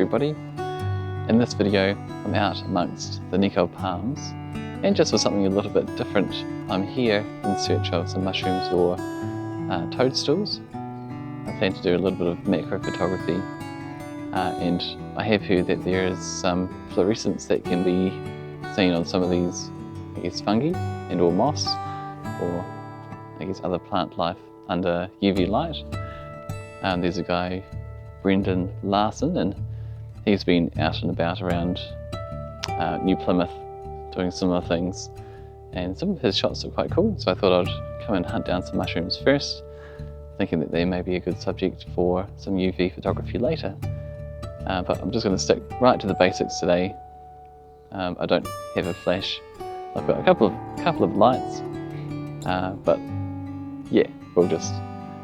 everybody. In this video I'm out amongst the nickel palms, and just for something a little bit different, I'm here in search of some mushrooms or toadstools. I plan to do a little bit of macro photography, and I have heard that there is some fluorescence that can be seen on some of these, I guess, fungi and or moss, or I guess other plant life under UV light. There's a guy, Brendan Larson, and he's been out and about around New Plymouth doing similar things, and some of his shots are quite cool, so I thought I'd come and hunt down some mushrooms first, thinking that they may be a good subject for some UV photography later. But I'm just going to stick right to the basics today. I don't have a flash. I've got a couple of lights, but yeah, we'll just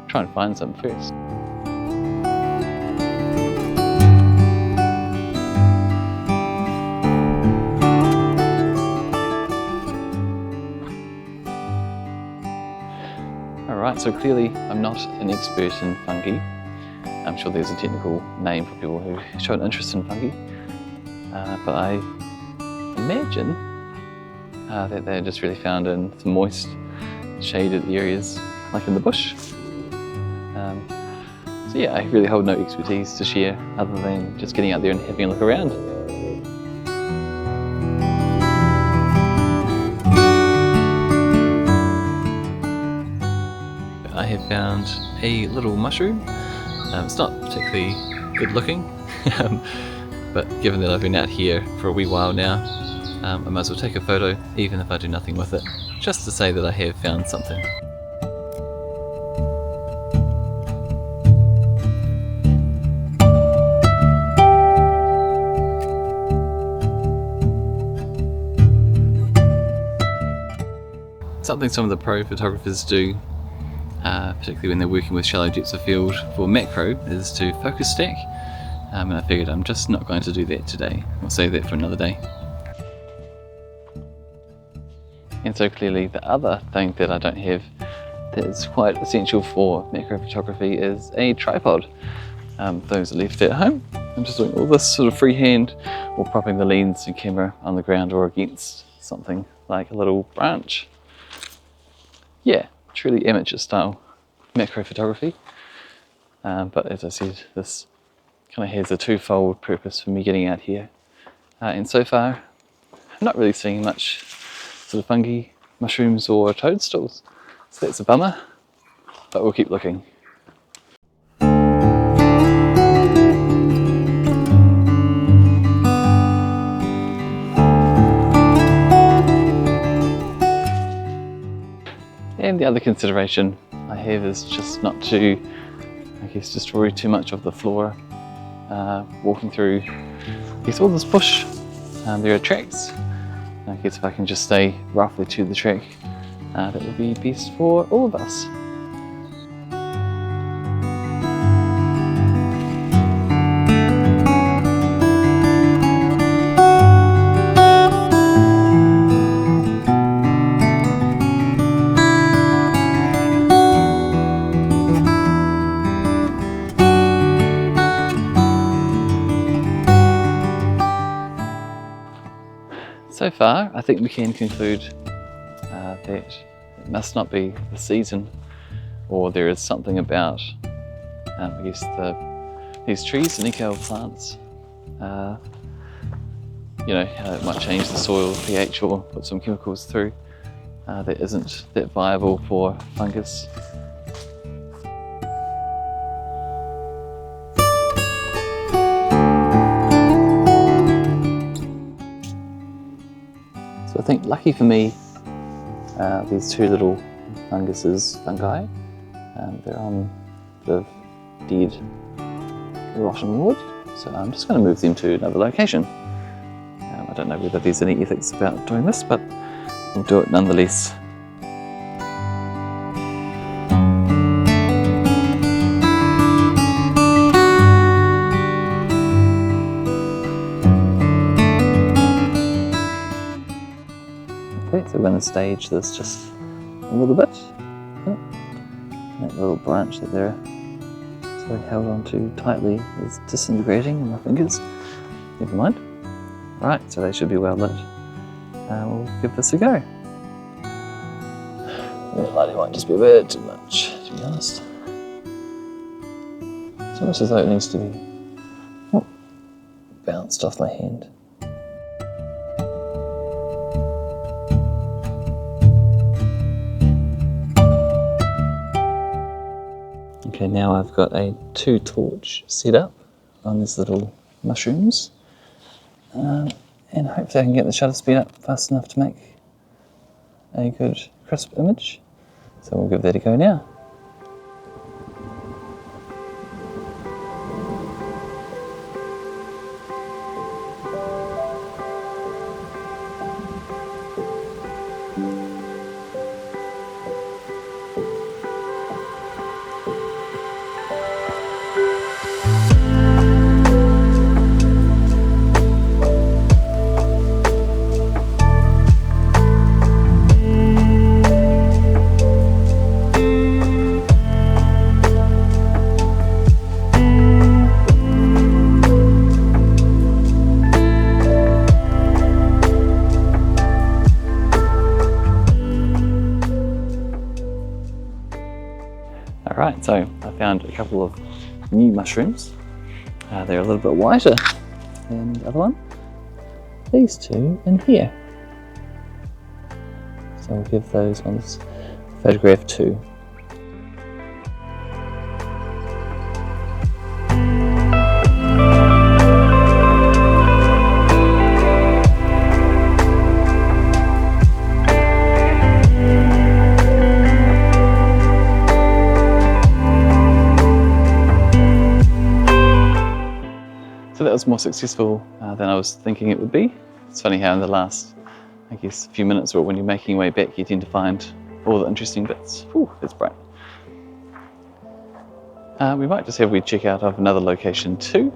try and find some first. Alright, so clearly I'm not an expert in fungi. I'm sure there's a technical name for people who show an interest in fungi, but I imagine that they're just really found in some moist, shaded areas, like in the bush. So yeah, I really hold no expertise to share other than just getting out there and having a look around. I have found a little mushroom. It's not particularly good looking, but given that I've been out here for a wee while now, I might as well take a photo even if I do nothing with it, just to say that I have found something. Something some of the pro photographers do, particularly when they're working with shallow depths of field for macro, is to focus stack, and I figured I'm just not going to do that today. We'll save that for another day. And so clearly the other thing that I don't have that is quite essential for macro photography is a tripod. Those are left at home. I'm just doing all this sort of freehand, or propping the lens and camera on the ground or against something like a little branch. Yeah, truly amateur style macro photography, but as I said, this kind of has a twofold purpose for me getting out here, and so far I'm not really seeing much sort of fungi, mushrooms or toadstools, so that's a bummer, but we'll keep looking. And the other consideration I have is just not to, I guess, destroy too much of the flora. Walking through, I guess, all this bush, there are tracks. I guess if I can just stay roughly to the track, that would be best for all of us. So far, I think we can conclude that it must not be the season, or there is something about, I guess, these trees, the nickel plants, you know, how it might change the soil pH or put some chemicals through that isn't that viable for fungus. So I think, lucky for me, these two little fungi, they're on a bit of dead, rotten wood, so I'm just going to move them to another location. I don't know whether there's any ethics about doing this, but we'll do it nonetheless. Okay, so we're going to stage this just a little bit. That little branch that they're I held on too tightly is disintegrating in my fingers. Never mind. Right, so they should be well lit. We'll give this a go. The lighting might just be a bit too much, to be honest. It's almost as though it needs to be bounced off my hand. Okay, now I've got a 2-torch setup on these little mushrooms. And hopefully I can get the shutter speed up fast enough to make a good crisp image. So we'll give that a go now. Alright, so I found a couple of new mushrooms. They're a little bit whiter than the other one. These two in here. So I'll give those ones photograph 2. So that was more successful than I was thinking it would be. It's funny how in the last, I guess, few minutes or when you're making your way back, you tend to find all the interesting bits. Ooh, it's bright. We might just have a check out of another location too.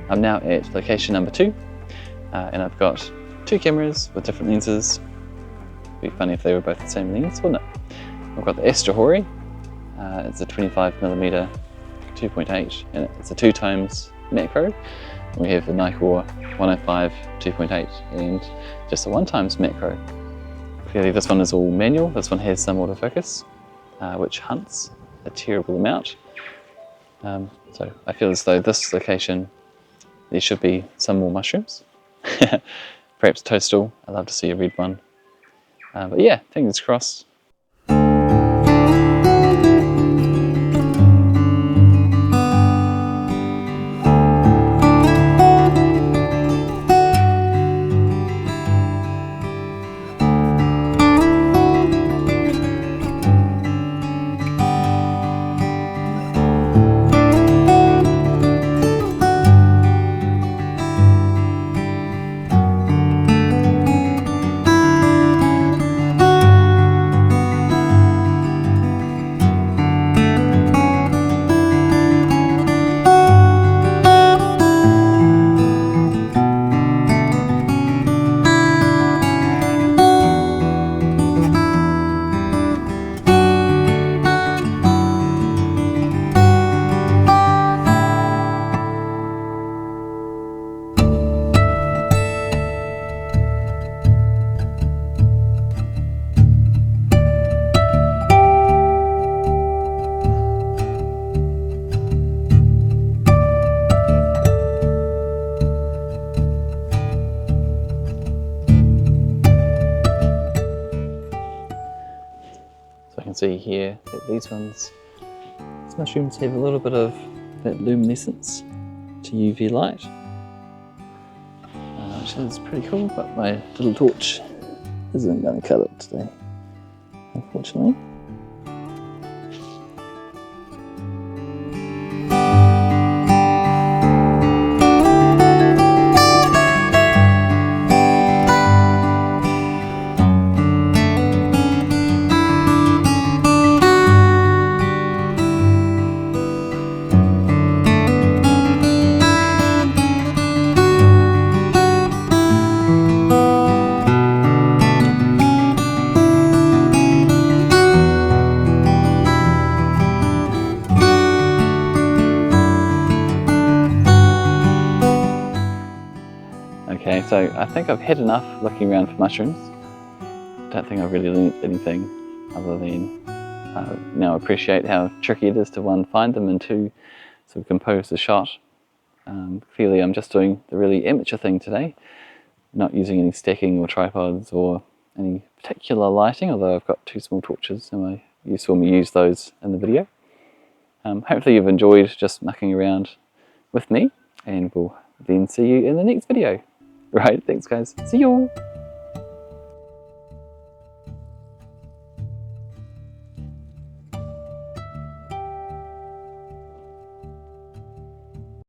I'm now at location number 2, and I've got 2 cameras with different lenses. It'd be funny if they were both the same lens, wouldn't it? I've got the Astrahori, it's a 25mm 2.8, and it's a 2 times macro. And we have the Nikkor 105 2.8 and just a 1 times macro. Clearly this one is all manual, this one has some autofocus, which hunts a terrible amount. So I feel as though this location there should be some more mushrooms. Perhaps toadstool, I'd love to see a red one. But yeah, fingers crossed. See here that these mushrooms have a little bit of that luminescence to UV light, which is pretty cool, but my little torch isn't going to cut it today, unfortunately. so I think I've had enough looking around for mushrooms. Don't think I've really learned anything other than now appreciate how tricky it is to one, find them, and two, sort of compose the shot. Clearly I'm just doing the really amateur thing today, not using any stacking or tripods or any particular lighting, although I've got 2 small torches and you saw me use those in the video. Hopefully you've enjoyed just mucking around with me, and we'll then see you in the next video. Right, thanks guys, see you all!